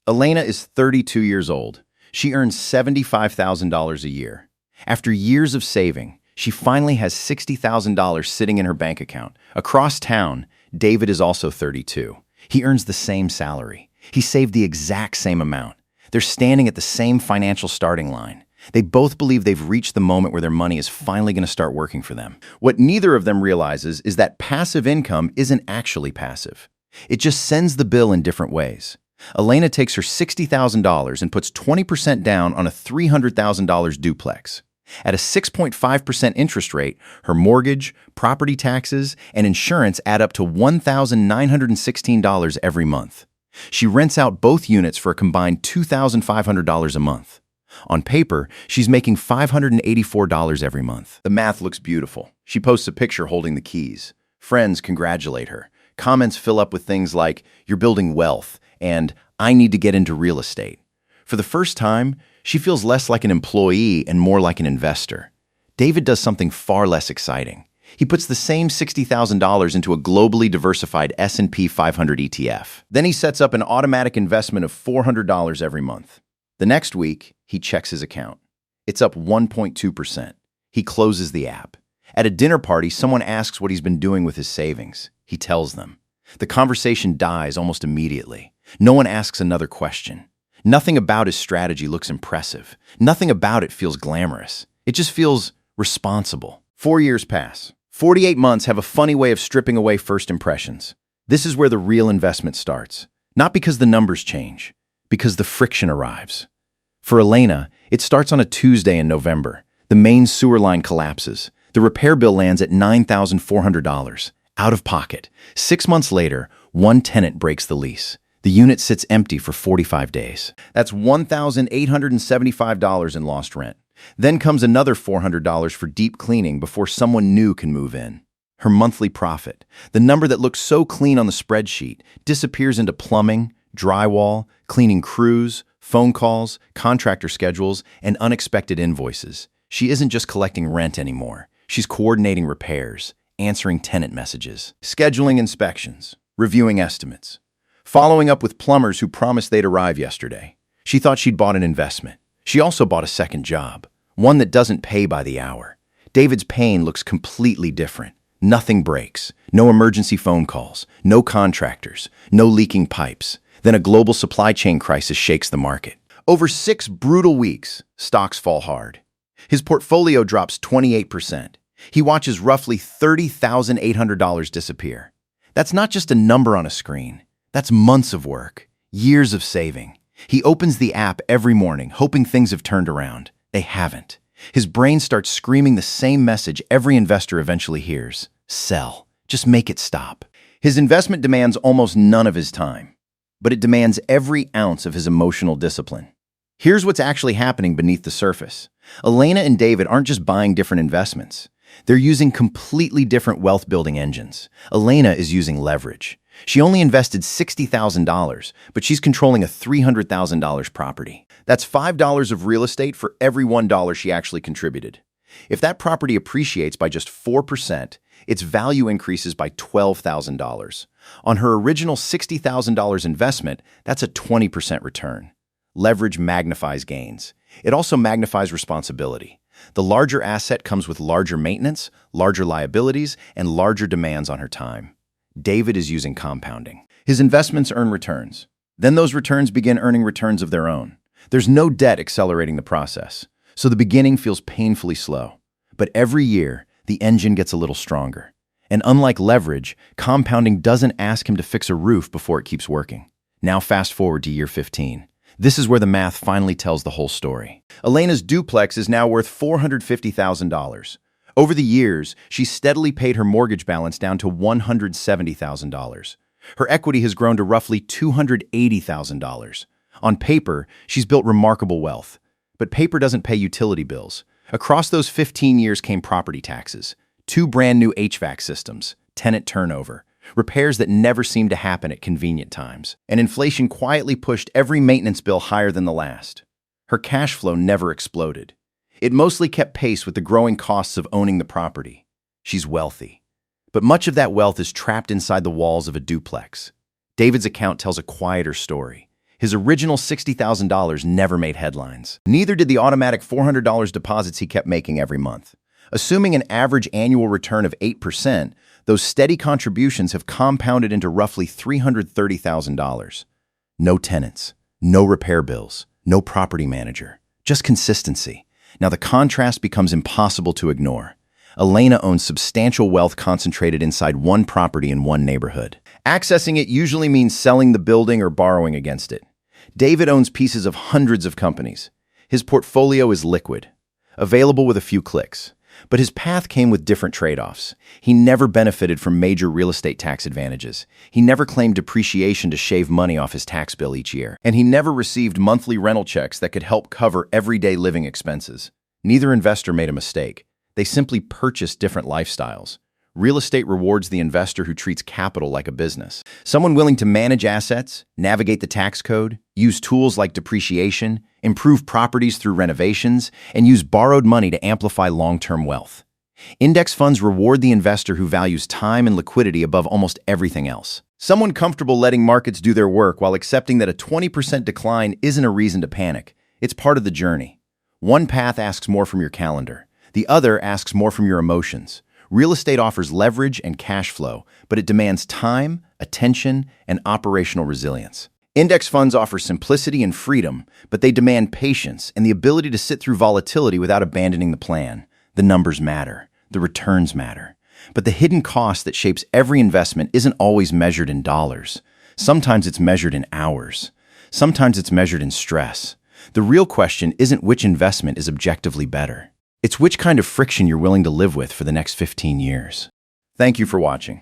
Elena is 32 years old. She earns $75,000 a year. After years of saving, she finally has $60,000 sitting in her bank account. Across town, David is also 32. He earns the same salary. He saved the exact same amount. They're standing at the same financial starting line. They both believe they've reached the moment where their money is finally going to start working for them. What neither of them realizes is that passive income isn't actually passive. It just sends the bill in different ways. Elena takes her $60,000 and puts 20% down on a $300,000 duplex. At a 6.5% interest rate, her mortgage, property taxes, and insurance add up to $1,916 every month. She rents out both units for a combined $2,500 a month. On paper, she's making $584 every month. The math looks beautiful. She posts a picture holding the keys. Friends congratulate her. Comments fill up with things like, "You're building wealth," and "I need to get into real estate." For the first time, she feels less like an employee and more like an investor. David does something far less exciting. He puts the same $60,000 into a globally diversified S&P 500 ETF. Then he sets up an automatic investment of $400 every month. The next week, he checks his account. It's up 1.2%. He closes the app. At a dinner party, someone asks what he's been doing with his savings. He tells them. The conversation dies almost immediately. No one asks another question. Nothing about his strategy looks impressive. Nothing about it feels glamorous. It just feels responsible. 4 years pass. 48 months have a funny way of stripping away first impressions. This is where the real investment starts. Not because the numbers change, because the friction arrives. For Elena, it starts on a Tuesday in November. The main sewer line collapses. The repair bill lands at $9,400. Out of pocket. 6 months later, one tenant breaks the lease. The unit sits empty for 45 days. That's $1,875 in lost rent. Then comes another $400 for deep cleaning before someone new can move in. Her monthly profit, the number that looks so clean on the spreadsheet, disappears into plumbing, drywall, cleaning crews, phone calls, contractor schedules, and unexpected invoices. She isn't just collecting rent anymore. She's coordinating repairs, answering tenant messages, scheduling inspections, reviewing estimates, following up with plumbers who promised they'd arrive yesterday. She thought she'd bought an investment. She also bought a second job, one that doesn't pay by the hour. David's pain looks completely different. Nothing breaks, no emergency phone calls, no contractors, no leaking pipes. Then a global supply chain crisis shakes the market. Over 6 brutal weeks, stocks fall hard. His portfolio drops 28%. He watches roughly $30,800 disappear. That's not just a number on a screen. That's months of work, years of saving. He opens the app every morning, hoping things have turned around. They haven't. His brain starts screaming the same message every investor eventually hears. Sell. Just make it stop. His investment demands almost none of his time, but it demands every ounce of his emotional discipline. Here's what's actually happening beneath the surface. Elena and David aren't just buying different investments. They're using completely different wealth-building engines. Elena is using leverage. She only invested $60,000, but she's controlling a $300,000 property. That's $5 of real estate for every $1 she actually contributed. If that property appreciates by just 4%, its value increases by $12,000. On her original $60,000 investment, that's a 20% return. Leverage magnifies gains. It also magnifies responsibility. The larger asset comes with larger maintenance, larger liabilities, and larger demands on her time. David is using compounding. His investments earn returns. Then those returns begin earning returns of their own. There's no debt accelerating the process, so the beginning feels painfully slow. But every year, the engine gets a little stronger. And unlike leverage, compounding doesn't ask him to fix a roof before it keeps working. Now fast forward to year 15. This is where the math finally tells the whole story. Elena's duplex is now worth $450,000. Over the years, she's steadily paid her mortgage balance down to $170,000. Her equity has grown to roughly $280,000. On paper, she's built remarkable wealth. But paper doesn't pay utility bills. Across those 15 years came property taxes, 2 brand new HVAC systems, tenant turnover, repairs that never seemed to happen at convenient times, and inflation quietly pushed every maintenance bill higher than the last. Her cash flow never exploded. It mostly kept pace with the growing costs of owning the property. She's wealthy. But much of that wealth is trapped inside the walls of a duplex. David's account tells a quieter story. His original $60,000 never made headlines. Neither did the automatic $400 deposits he kept making every month. Assuming an average annual return of 8%, those steady contributions have compounded into roughly $330,000. No tenants, no repair bills, no property manager, just consistency. Now the contrast becomes impossible to ignore. Elena owns substantial wealth concentrated inside one property in one neighborhood. Accessing it usually means selling the building or borrowing against it. David owns pieces of hundreds of companies. His portfolio is liquid, available with a few clicks. But his path came with different trade-offs. He never benefited from major real estate tax advantages. He never claimed depreciation to shave money off his tax bill each year. And he never received monthly rental checks that could help cover everyday living expenses. Neither investor made a mistake. They simply purchased different lifestyles. Real estate rewards the investor who treats capital like a business. Someone willing to manage assets, navigate the tax code, use tools like depreciation, improve properties through renovations, and use borrowed money to amplify long-term wealth. Index funds reward the investor who values time and liquidity above almost everything else. Someone comfortable letting markets do their work while accepting that a 20% decline isn't a reason to panic. It's part of the journey. One path asks more from your calendar. The other asks more from your emotions. Real estate offers leverage and cash flow, but it demands time, attention, and operational resilience. Index funds offer simplicity and freedom, but they demand patience and the ability to sit through volatility without abandoning the plan. The numbers matter. The returns matter. But the hidden cost that shapes every investment isn't always measured in dollars. Sometimes it's measured in hours. Sometimes it's measured in stress. The real question isn't which investment is objectively better. It's which kind of friction you're willing to live with for the next 15 years. Thank you for watching.